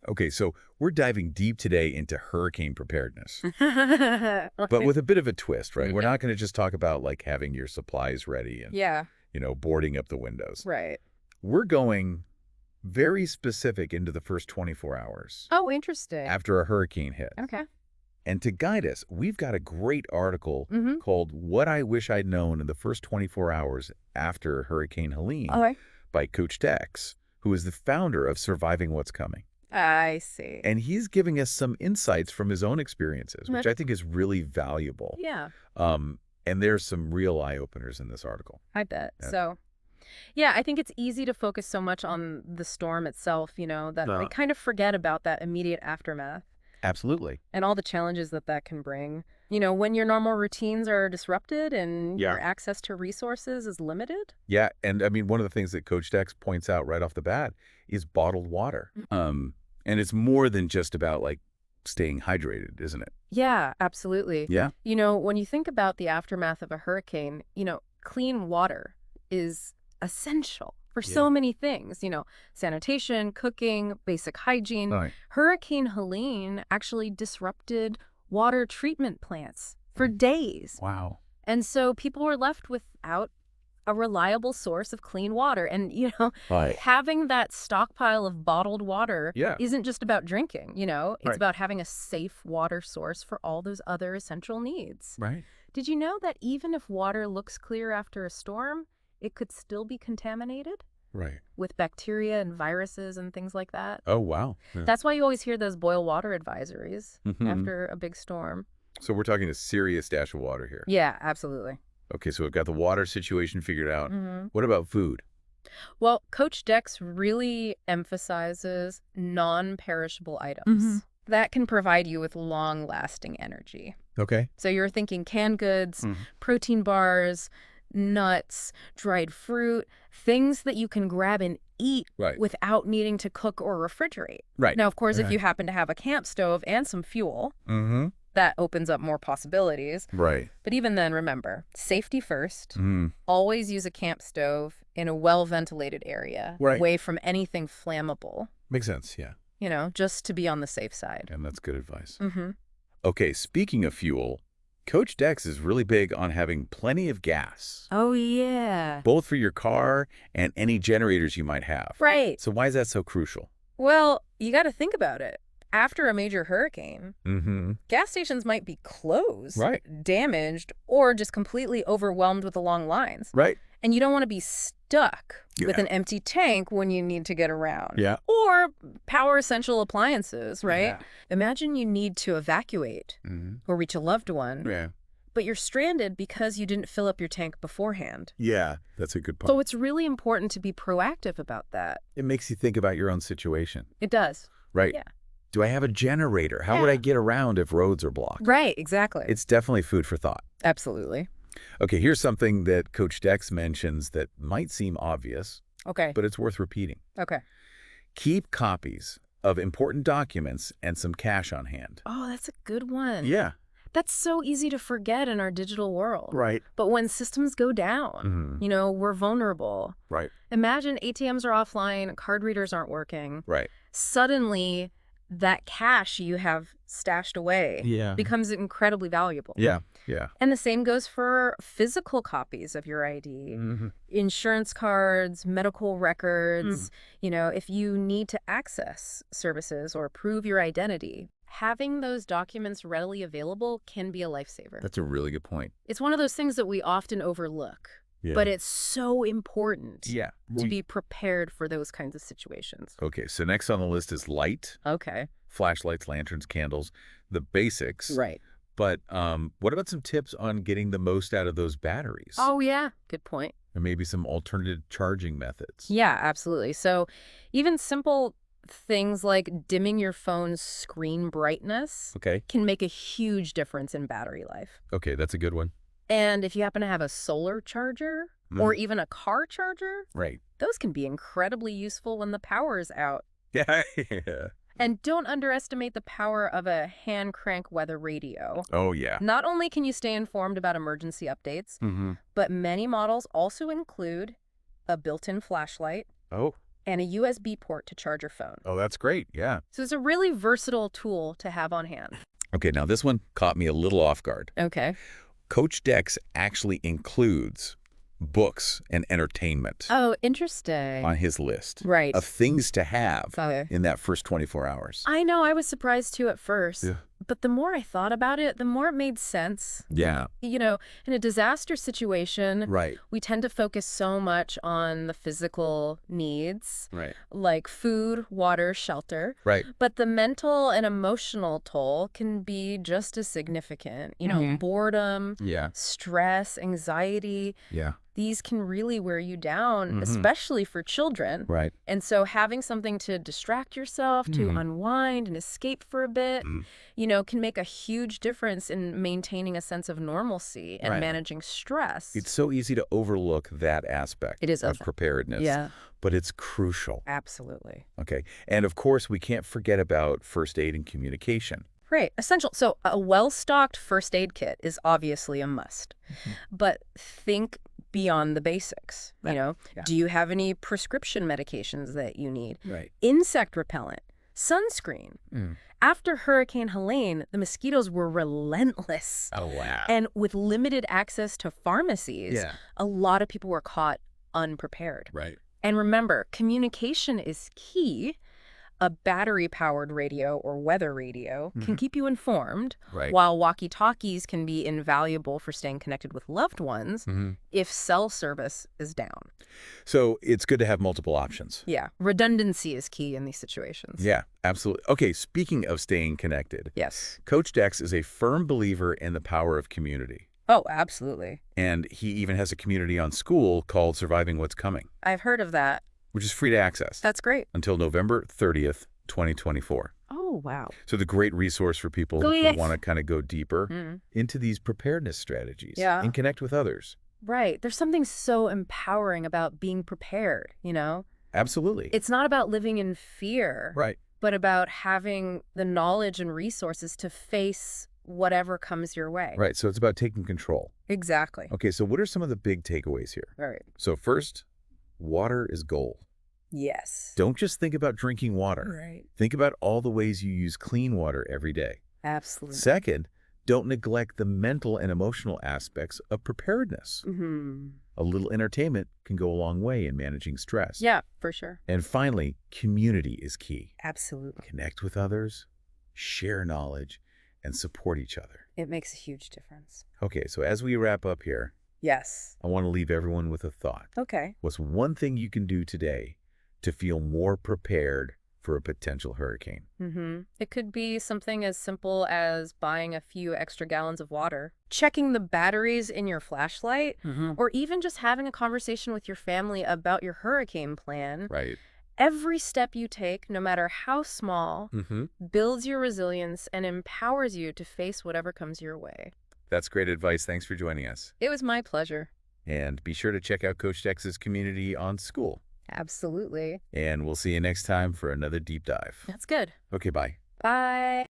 Okay, so we're diving deep today into hurricane preparedness, but Right. with a bit of a twist, right? We're Mhm. not going to just talk about like having your supplies ready and, Yeah, boarding up the windows. right. We're going very specific into the first 24 hours Oh, interesting. after a hurricane hit. Okay. And to guide us, we've got a great article Mm-hmm. called What I Wish I'd Known in the First 24 Hours After Hurricane Helene Okay. by Coach Dex, who is the founder of Surviving What's Coming. I see. And he's giving us some insights from his own experiences, which I think is really valuable. Yeah, And there's some real eye-openers in this article. I bet. Yeah. So, yeah, I think it's easy to focus so much on the storm itself, that I kind of forget about that immediate aftermath Absolutely. and all the challenges that can bring. When your normal routines are disrupted and Yeah. your access to resources is limited. Yeah, and I mean, one of the things that Coach Dex points out right off the bat is bottled water. And it's more than just about like staying hydrated, isn't it? Yeah, absolutely. Yeah. When you think about the aftermath of a hurricane, clean water is essential for Yeah. so many things, sanitation, cooking, basic hygiene. Right. Hurricane Helene actually disrupted water treatment plants for days. Wow. And so people were left without a reliable source of clean water. And, Right. having that stockpile of bottled water Yeah. isn't just about drinking, it's Right. about having a safe water source for all those other essential needs. Right. Did you know that even if water looks clear after a storm, it could still be contaminated Right. with bacteria and viruses and things like that? Oh, wow. Yeah. That's why you always hear those boil water advisories Mhm. after a big storm. So we're talking a serious dash of water here. Yeah, absolutely. Okay, so we've got the water situation figured out. Mm-hmm. What about food? Well, Coach Dex really emphasizes non-perishable items Mhm. that can provide you with long-lasting energy. Okay. So you're thinking canned goods, Mhm. protein bars, nuts, dried fruit, things that you can grab and eat Right. without needing to cook or refrigerate. Right. Now, of course, if Right. you happen to have a camp stove and some fuel, Mm-hmm. that opens up more possibilities. Right. But even then, remember, safety first. Mm. Always use a camp stove in a well-ventilated area, Right. away from anything flammable, Makes sense, yeah. just to be on the safe side. And that's good advice. Mm-hmm. Okay, speaking of fuel, Coach Dex is really big on having plenty of gas, Oh, yeah. both for your car and any generators you might have. Right. So why is that so crucial? Well, you got to think about it. After a major hurricane, Mm-hmm. gas stations might be closed, Right. damaged, or just completely overwhelmed with the long lines. Right. And you don't want to be stuck with Yeah. an empty tank when you need to get around. Yeah. Or power essential appliances, right? Yeah. Imagine you need to evacuate Mm-hmm. or reach a loved one, Yeah. but you're stranded because you didn't fill up your tank beforehand. Yeah, that's a good point. So it's really important to be proactive about that. It makes you think about your own situation. It does. Right. Yeah. Do I have a generator? How would Yeah. I get around if roads are blocked? Right, exactly. It's definitely food for thought. Absolutely. Okay, here's something that Coach Dex mentions that might seem obvious, Okay. but it's worth repeating. Okay. Keep copies of important documents and some cash on hand. Oh, that's a good one. Yeah. That's so easy to forget in our digital world. Right. But when systems go down, Mhm. we're vulnerable. Right. Imagine ATMs are offline, card readers aren't working. Right. Suddenly, that cash you have stashed away Yeah. becomes incredibly valuable. Yeah. Yeah. And the same goes for physical copies of your ID, Mm-hmm. insurance cards, medical records. If you need to access services or prove your identity, having those documents readily available can be a lifesaver. That's a really good point. It's one of those things that we often overlook, Yeah. but it's so important yeah. to be prepared for those kinds of situations. Okay, so next on the list is light, Okay. flashlights, lanterns, candles, the basics. Right. But what about some tips on getting the most out of those batteries? Oh, yeah. Good point. Or maybe some alternative charging methods. Yeah, absolutely. So even simple things like dimming your phone's screen brightness Okay. can make a huge difference in battery life. Okay, that's a good one. And if you happen to have a solar charger or even a car charger, Right. those can be incredibly useful when the power is out. Yeah. Yeah. And don't underestimate the power of a hand crank weather radio. Oh, yeah. Not only can you stay informed about emergency updates, Mm-hmm. but many models also include a built-in flashlight Oh. and a USB port to charge your phone. Oh, that's great. Yeah. So it's a really versatile tool to have on hand. Okay, now this one caught me a little off guard. Okay. Coach Dex actually includes books and entertainment Oh, interesting. on his list Right. of things to have Okay. in that first 24 hours. I know, I was surprised too at first. Yeah. But the more I thought about it, the more it made sense. Yeah. You know, in a disaster situation, Right. we tend to focus so much on the physical needs, Right. like food, water, shelter. Right. But the mental and emotional toll can be just as significant. You know, boredom, Yeah. stress, anxiety. Yeah. These can really wear you down, especially for children. Right. And so having something to distract yourself, to unwind and escape for a bit, you know, can make a huge difference in maintaining a sense of normalcy and Right. managing stress. It's so easy to overlook that aspect It is of preparedness. Yeah, But it's crucial. absolutely. Okay. And of course, we can't forget about first aid and communication. Right. Essential. So a well-stocked first aid kit is obviously a must. But think beyond the basics. You know, Yeah. do you have any prescription medications that you need? Right. Insect repellent, sunscreen. After Hurricane Helene, the mosquitoes were relentless. Oh, wow. And with limited access to pharmacies, a lot of people were caught unprepared. Right. And remember, communication is key. A battery-powered radio or weather radio can keep you informed, Right. while walkie-talkies can be invaluable for staying connected with loved ones if cell service is down. So it's good to have multiple options. Yeah, redundancy is key in these situations. Yeah, absolutely. Okay, speaking of staying connected, Yes. Coach Dex is a firm believer in the power of community. Oh, absolutely. And he even has a community on Skool called Surviving What's Coming, I've heard of that. which is free to access That's great. until November 30th, 2024. Oh, wow. So the great resource for people Oh, who yes. want to kind of go deeper into these preparedness strategies Yeah. and connect with others. Right. There's something so empowering about being prepared, you know? Absolutely. It's not about living in fear, Right. but about having the knowledge and resources to face whatever comes your way. Right. So it's about taking control. Exactly. Okay, so what are some of the big takeaways here? All right. So first, water is gold. Yes. Don't just think about drinking water. Right. Think about all the ways you use clean water every day. Absolutely. Second, don't neglect the mental and emotional aspects of preparedness. A little entertainment can go a long way in managing stress. Yeah, for sure. And finally, community is key. Absolutely. Connect with others, share knowledge, and support each other. It makes a huge difference. Okay, so as we wrap up here, Yes. I want to leave everyone with a thought. Okay. What's one thing you can do today to feel more prepared for a potential hurricane? It could be something as simple as buying a few extra gallons of water, checking the batteries in your flashlight, or even just having a conversation with your family about your hurricane plan. Right. Every step you take, no matter how small, builds your resilience and empowers you to face whatever comes your way. That's great advice. Thanks for joining us. It was my pleasure. And be sure to check out Coach Dex's community on Skool. Absolutely. And we'll see you next time for another deep dive. That's good. Okay, bye. Bye.